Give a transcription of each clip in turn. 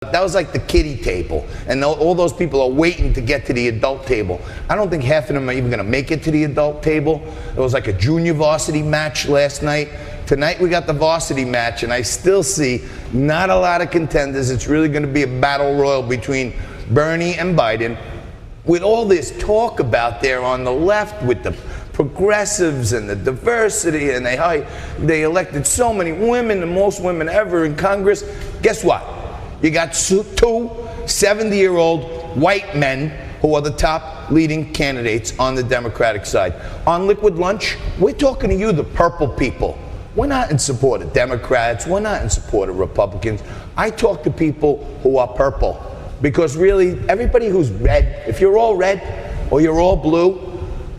That was like the kiddie table, and all those people are waiting to get to the adult table. I don't think half of them are even going to make it to the adult table. It was like a junior varsity match last night. Tonight we got the varsity match, and I still see not a lot of contenders. It's really going to be a battle royal between Bernie and Biden. With all this talk about there on the left with the progressives and the diversity, and they elected so many women, the most women ever in Congress. Guess what? You got two 70-year-old white men who are the top leading candidates on the Democratic side. On Liquid Lunch, we're talking to you, the purple people. We're not in support of Democrats. We're not in support of Republicans. I talk to people who are purple, because really, everybody who's red, if you're all red or you're all blue,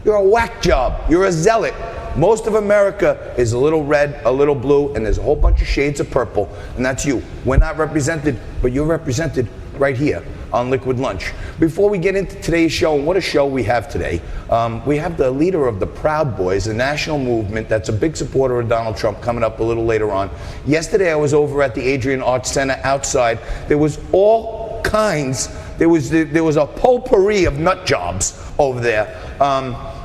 you're a whack job. You're a zealot. Most of America is a little red, a little blue, and there's a whole bunch of shades of purple, and that's you. We're not represented, but you're represented right here on Liquid Lunch. Before we get into today's show, what a show we have today. We have the leader of the Proud Boys, a national movement that's a big supporter of Donald Trump, coming up a little later on. Yesterday I was over at the Adrian Arts Center outside. There was all kinds. There was a potpourri of nut jobs over there.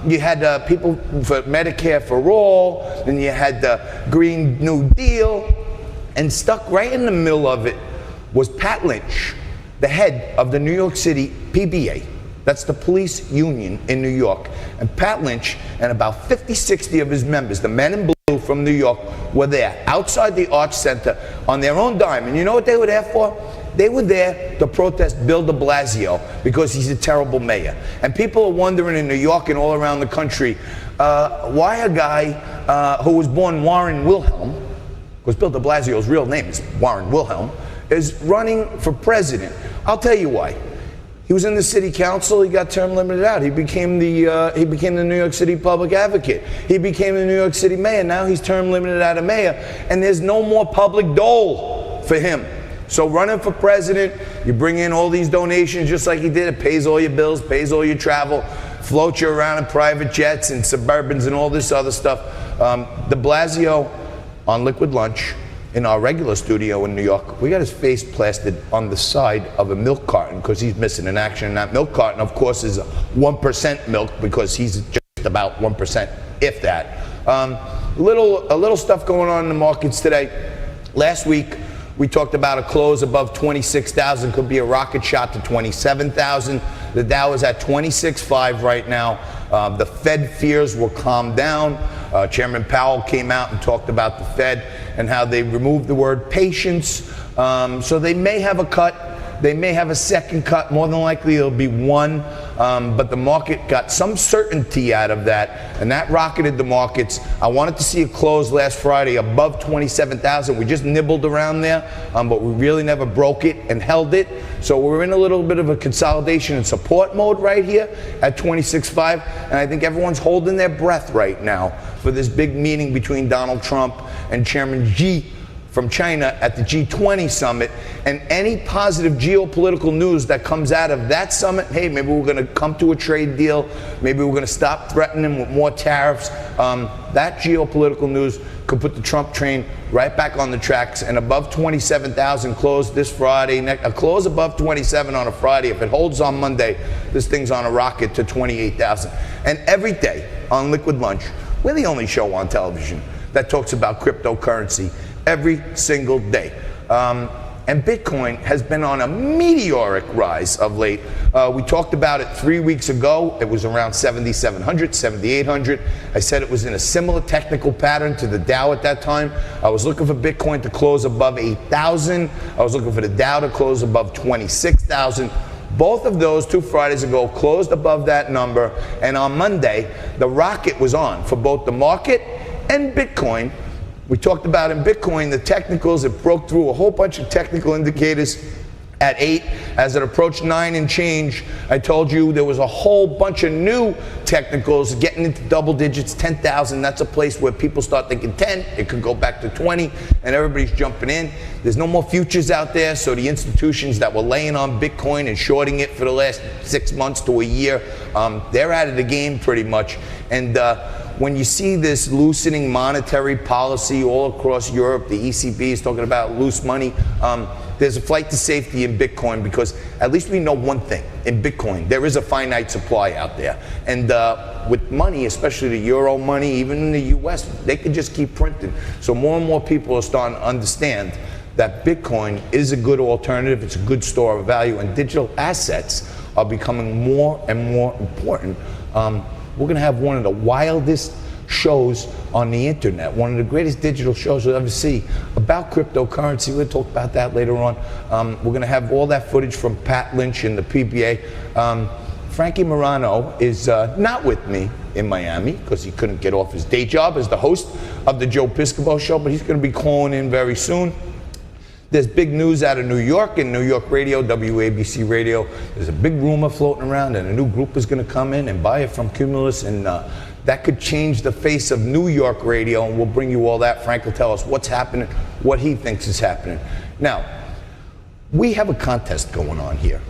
You had people for Medicare for all, and you had the Green New Deal, and stuck right in the middle of it was Pat Lynch, the head of the New York City PBA. That's the police union in New York. And Pat Lynch and about 50, 60 of his members, the men in blue from New York, were there outside the Arts Center on their own dime. And you know what they were there for? They were there to protest Bill de Blasio because he's a terrible mayor. And people are wondering in New York and all around the country, why a guy who was born Warren Wilhelm, because Bill de Blasio's real name is Warren Wilhelm, is running for president. I'll tell you why. He was in the city council. He got term limited out. He became the New York City public advocate. He became the New York City mayor. Now he's term limited out of mayor, and there's no more public dole for him. So running for president, you bring in all these donations just like he did. It pays all your bills, pays all your travel, floats you around in private jets and Suburbans and all this other stuff. De Blasio on Liquid Lunch in our regular studio in New York, we got his face plastered on the side of a milk carton because he's missing an action. And that milk carton, of course, is 1% milk because he's just about 1%, if that. A little stuff going on in the markets today. Last week, we talked about a close above 26,000, could be a rocket shot to 27,000. The Dow is at 26.5 right now. The Fed fears will calm down. Chairman Powell came out and talked about the Fed and how they removed the word patience. So they may have a cut. They may have a second cut. More than likely it'll be one. But the market got some certainty out of that, and that rocketed the markets. I wanted to see a close last Friday above 27,000. We just nibbled around there, but we really never broke it and held it. So we're in a little bit of a consolidation and support mode right here at 26.5, and I think everyone's holding their breath right now for this big meeting between Donald Trump and Chairman Xi from China at the G20 summit, and any positive geopolitical news that comes out of that summit, hey, maybe we're going to come to a trade deal, maybe we're going to stop threatening with more tariffs. That geopolitical news could put the Trump train right back on the tracks, and above 27,000 close this Friday. A close above 27 on a Friday. If it holds on Monday, this thing's on a rocket to 28,000. And every day on Liquid Lunch, we're the only show on television that talks about cryptocurrency every single day. And Bitcoin has been on a meteoric rise of late. We talked about it 3 weeks ago. It was around 7,700, 7,800. I said it was in a similar technical pattern to the Dow at that time. I was looking for Bitcoin to close above 8,000. I was looking for the Dow to close above 26,000. Both of those 2 Fridays ago closed above that number. And on Monday, the rocket was on for both the market and Bitcoin. We talked about in Bitcoin, the technicals, it broke through a whole bunch of technical indicators at 8. As it approached 9 and change, I told you there was a whole bunch of new technicals getting into double digits, 10,000. That's a place where people start thinking 10, it could go back to 20, and everybody's jumping in. There's no more futures out there, so the institutions that were laying on Bitcoin and shorting it for the last 6 months to a year, they're out of the game pretty much. And when you see this loosening monetary policy all across Europe, the ECB is talking about loose money, there's a flight to safety in Bitcoin because at least we know one thing. In Bitcoin, there is a finite supply out there. And with money, especially the euro money, even in the US, they could just keep printing. So more and more people are starting to understand that Bitcoin is a good alternative, it's a good store of value, and digital assets are becoming more and more important. We're gonna have one of the wildest shows on the internet, one of the greatest digital shows you'll ever see about cryptocurrency. We'll talk about that later on. We're going to have all that footage from Pat Lynch and the PBA. Frankie Morano is not with me in Miami because he couldn't get off his day job as the host of the Joe Piscopo Show, but he's going to be calling in very soon. There's big news out of New York and New York radio, WABC radio. There's a big rumor floating around and a new group is going to come in and buy it from Cumulus, and that could change the face of New York radio, and we'll bring you all that. Frank will tell us what's happening, what he thinks is happening. Now, we have a contest going on here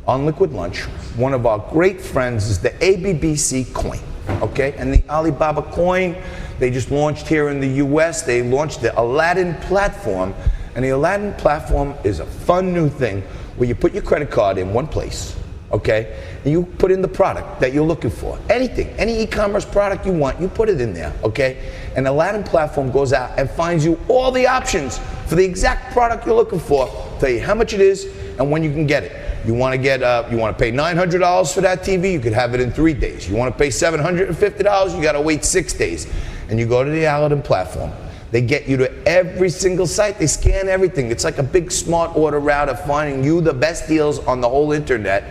on Liquid Lunch. One of our great friends is the ABBC coin, okay? And the Alibaba coin, they just launched here in the US. They launched the Aladdin platform, and the Aladdin platform is a fun new thing where you put your credit card in one place, okay? And you put in the product that you're looking for. Anything, any e-commerce product you want, you put it in there, okay? And the Aladdin platform goes out and finds you all the options for the exact product you're looking for, tell you how much it is and when you can get it. You want to pay $900 for that TV, you could have it in 3 days. You want to pay $750, you got to wait 6 days. And you go to the Aladdin platform. They get you to every single site. They scan everything. It's like a big smart order router finding you the best deals on the whole internet.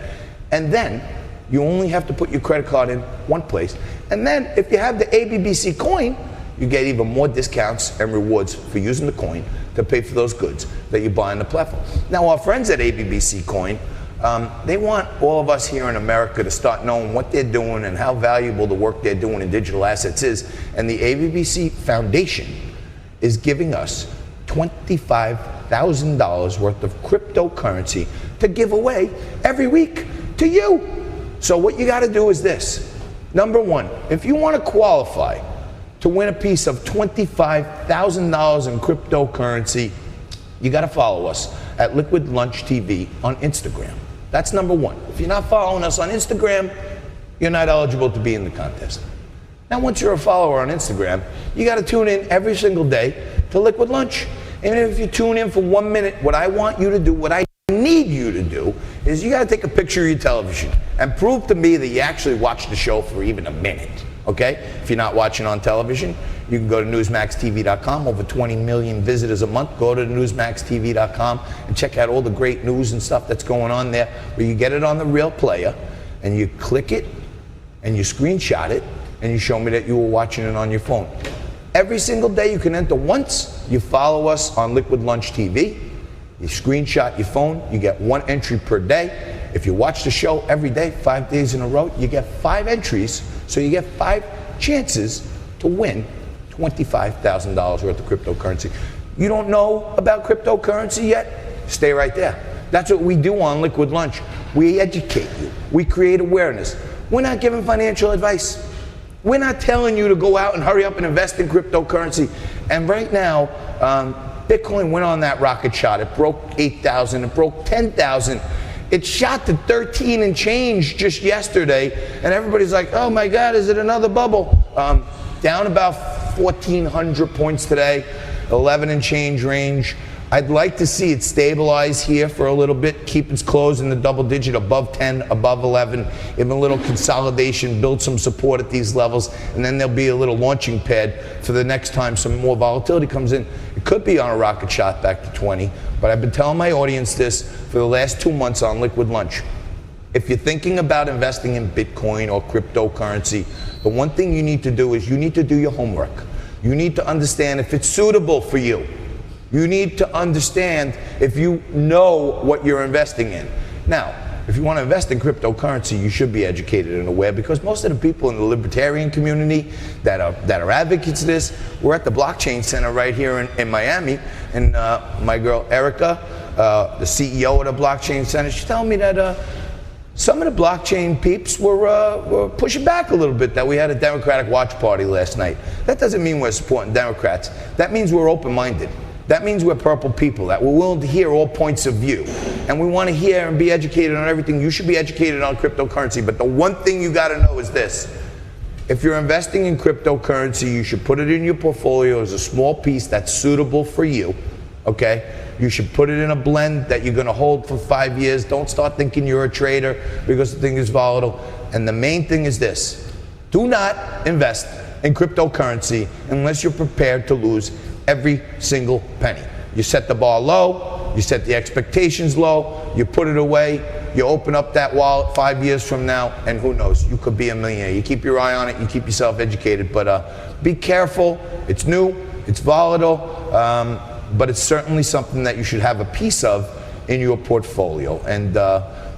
And then you only have to put your credit card in one place. And then if you have the ABBC coin, you get even more discounts and rewards for using the coin to pay for those goods that you buy on the platform. Now, our friends at ABBC Coin, they want all of us here in America to start knowing what they're doing and how valuable the work they're doing in digital assets is. And the ABBC Foundation is giving us $25,000 worth of cryptocurrency to give away every week to you. So what you got to do is this. Number one, if you want to qualify to win a piece of $25,000 in cryptocurrency, you got to follow us at Liquid Lunch TV on Instagram. That's number one. If you're not following us on Instagram, you're not eligible to be in the contest. Now, once you're a follower on Instagram, you got to tune in every single day to Liquid Lunch. And if you tune in for 1 minute, what I want you to do, what I need you to do, is you got to take a picture of your television and prove to me that you actually watched the show for even a minute. Okay? If you're not watching on television, you can go to NewsmaxTV.com. Over 20 million visitors a month. Go to NewsmaxTV.com and check out all the great news and stuff that's going on there, where you get it on the real player and you click it and you screenshot it and you show me that you were watching it on your phone. Every single day you can enter once. You follow us on Liquid Lunch TV. You screenshot your phone. You get 1 entry per day. If you watch the show every day, 5 days in a row, you get 5 entries. So you get 5 chances to win $25,000 worth of cryptocurrency. You don't know about cryptocurrency yet? Stay right there. That's what we do on Liquid Lunch. We educate you. We create awareness. We're not giving financial advice. We're not telling you to go out and hurry up and invest in cryptocurrency. And right now, Bitcoin went on that rocket shot. It broke 8,000. It broke 10,000. It shot to 13 and change just yesterday, and everybody's like, oh my God, is it another bubble? Down about 1,400 points today, 11 and change range. I'd like to see it stabilize here for a little bit, keep its close in the double digit, above 10, above 11, even a little consolidation, build some support at these levels, and then there'll be a little launching pad for the next time some more volatility comes in. It could be on a rocket shot back to 20, but I've been telling my audience this for the last 2 months on Liquid Lunch. If you're thinking about investing in Bitcoin or cryptocurrency, the one thing you need to do is you need to do your homework. You need to understand if it's suitable for you. You need to understand if you know what you're investing in. Now, if you want to invest in cryptocurrency, you should be educated and aware, because most of the people in the libertarian community that are advocates of this, we're at the Blockchain Center right here in Miami, and my girl Erica, the CEO of the Blockchain Center, she's telling me that some of the blockchain peeps were pushing back a little bit, that we had a Democratic watch party last night. That doesn't mean we're supporting Democrats. That means we're open-minded. That means we're purple people, that we're willing to hear all points of view. And we want to hear and be educated on everything. You should be educated on cryptocurrency, but the one thing you got to know is this. If you're investing in cryptocurrency, you should put it in your portfolio as a small piece that's suitable for you, okay? You should put it in a blend that you're going to hold for 5 years. Don't start thinking you're a trader because the thing is volatile. And the main thing is this. Do not invest in cryptocurrency unless you're prepared to lose every single penny. You set the bar low, you set the expectations low, you put it away, you open up that wallet 5 years from now, and who knows, you could be a millionaire. You keep your eye on it, you keep yourself educated, but be careful. It's new, it's volatile, but it's certainly something that you should have a piece of in your portfolio. And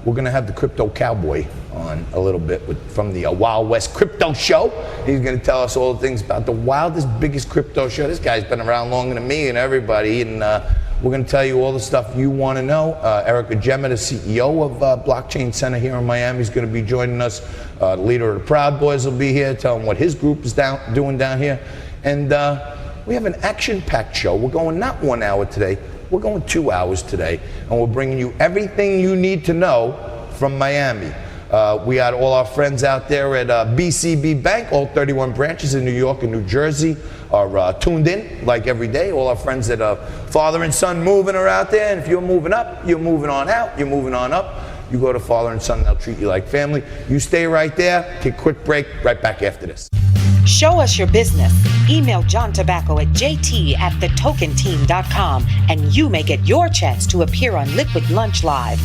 we're gonna have the Crypto Cowboy on a little bit from the Wild West Crypto Show. He's gonna tell us all the things about the wildest, biggest crypto show. This guy's been around longer than me and everybody, and we're gonna tell you all the stuff you wanna know. Erica Gemma, the CEO of Blockchain Center here in Miami, is gonna be joining us. The leader of the Proud Boys will be here, telling what his group is doing down here. And we have an action-packed show. We're going not 1 hour today, we're going 2 hours today, and we're bringing you everything you need to know from Miami. We had all our friends out there at BCB Bank, all 31 branches in New York and New Jersey are tuned in like every day. All our friends that Father and Son Moving are out there, and if you're moving up, you're moving on out, you're moving on up. You go to Father and Son, they'll treat you like family. You stay right there, take a quick break, right back after this. Show us your business. Email John Tobacco at jt@thetokenteam.com and you may get your chance to appear on Liquid Lunch Live.